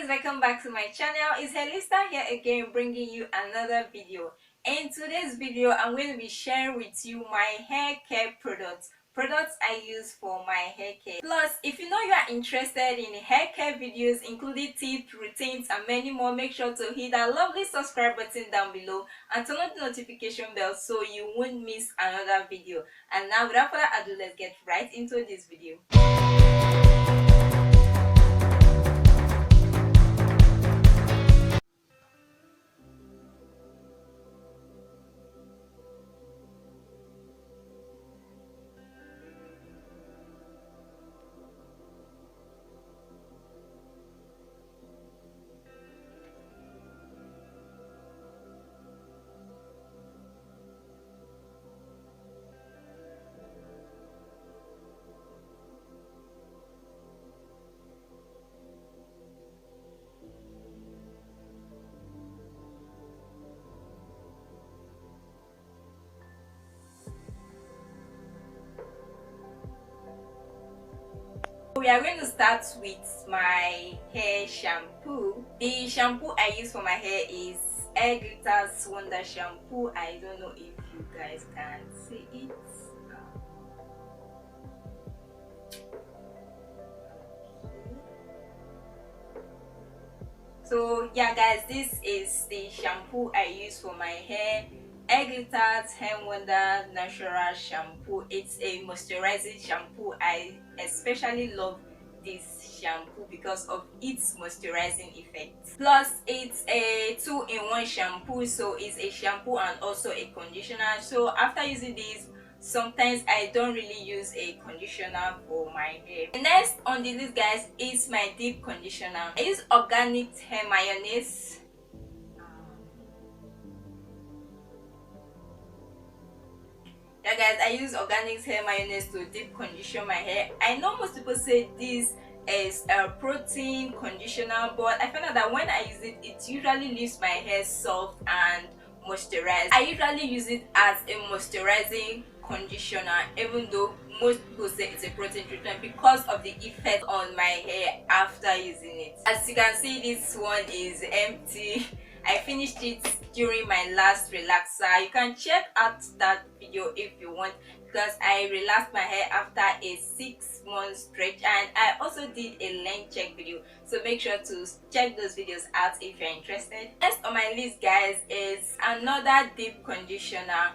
lovelies, welcome back to my channel. It's Hairlista here again, bringing you another video. In today's video, I'm going to be sharing with you my hair care products I use for my hair care. Plus, if you know you are interested in hair care videos including tips, routines and many more, make sure to hit that lovely subscribe button down below and turn on the notification bell so you won't miss another video. And now, without further ado, let's get right into this video. We are going to start with my hair shampoo. The shampoo I use for my hair is Hair Glitters Wonder Shampoo. I don't know if you guys can see it. So yeah guys, this is the shampoo I use for my hair. Hair Glitters Hair Wonder Natural Shampoo. It's a moisturizing shampoo. I especially love this shampoo because of its moisturizing effect. Plus, it's a 2-in-1 shampoo, so it's a shampoo and also a conditioner. So after using this, sometimes I don't really use a conditioner for my hair. Next on the list guys is my deep conditioner. I use organic hair mayonnaise. Yeah guys, I use organic hair mayonnaise to deep condition my hair. I know most people say this is a protein conditioner, but I found out that when I use it, it usually leaves my hair soft and moisturized. I usually use it as a moisturizing conditioner, even though most people say it's a protein treatment because of the effect on my hair after using it. As you can see, this one is empty. I finished it during my last relaxer. You can check out that video if you want, because I relaxed my hair after a 6-month stretch, and I also did a length check video, so make sure to check those videos out if you're interested. Next on my list guys is another deep conditioner.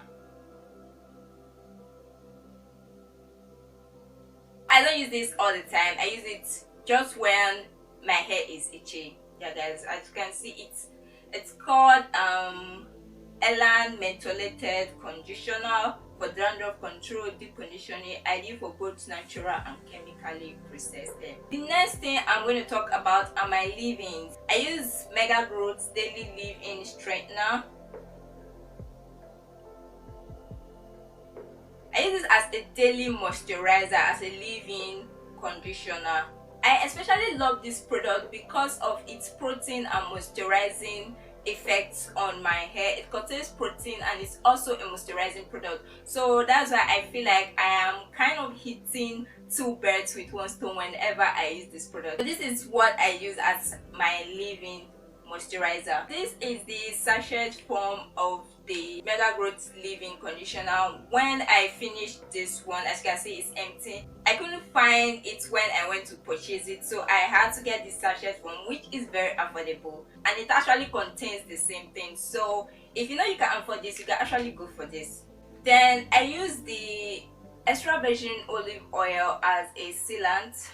I don't use this all the time. I use it just when my hair is itchy. Yeah guys, as you can see, it's called Elan Mentholated Conditioner for dandruff control, deep conditioning, ideal for both natural and chemically processed hair. The next thing I'm going to talk about are my leave-ins. I use Mega Growth Daily Leave-In Straightener. I use this as a daily moisturizer, as a leave-in conditioner. I especially love this product because of its protein and moisturizing effects on my hair. It contains protein and it's also a moisturizing product, so that's why I feel like I am kind of hitting two birds with one stone whenever I use this product. So this is what I use as my leave-in moisturizer. This is the sachet form of the Mega Growth leave-in conditioner. When I finished this one, as you can see, it's empty. I couldn't find it when I went to purchase it, so I had to get the sachet form, which is very affordable, and it actually contains the same thing. So if you know you can afford this, you can actually go for this. Then I use the extra virgin olive oil as a sealant.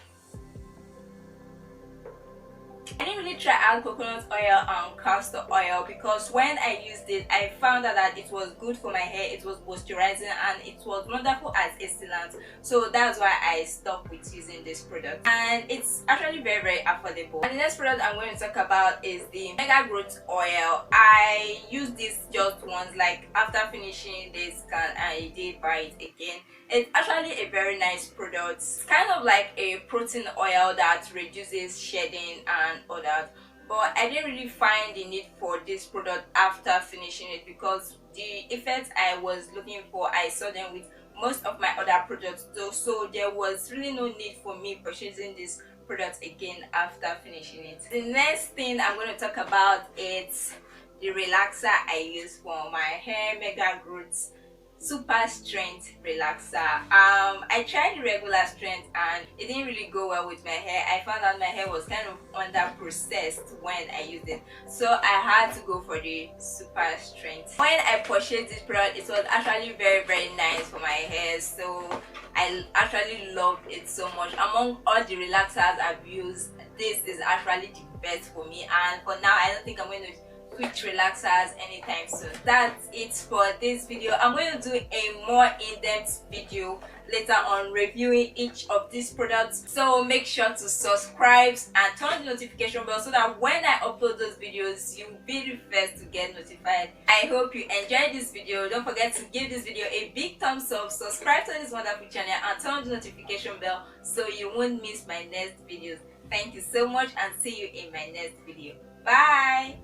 I didn't really try out coconut oil and castor oil because when I used it, I found out that it was good for my hair, it was moisturizing, and it was wonderful as a sealant. So that's why I stopped with using this product, and it's actually very affordable. And the next product I'm going to talk about is the Mega Growth oil. I used this just once, like after finishing this can I did buy it again. It's actually a very nice product. It's kind of like a protein oil that reduces shedding and all that, but I didn't really find the need for this product after finishing it because the effects I was looking for, I saw them with most of my other products though, so there was really no need for me purchasing this product again after finishing it. The next thing I'm going to talk about is the relaxer I use for my hair, Mega Growth Super Strength Relaxer. I tried the regular strength and it didn't really go well with my hair. I found out my hair was kind of under processed when I used it, so I had to go for the super strength. When I purchased this product, it was actually very nice for my hair, so I actually loved it so much. Among all the relaxers I've used, this is actually the best for me, and for now I don't think I'm going to switch relaxers anytime soon. That's it for this video. I'm going to do a more in-depth video later on reviewing each of these products, so make sure to subscribe and turn the notification bell so that when I upload those videos you'll be the first to get notified. I hope you enjoyed this video. Don't forget to give this video a big thumbs up, subscribe to this wonderful channel and turn the notification bell so you won't miss my next videos. Thank you so much and see you in my next video. Bye.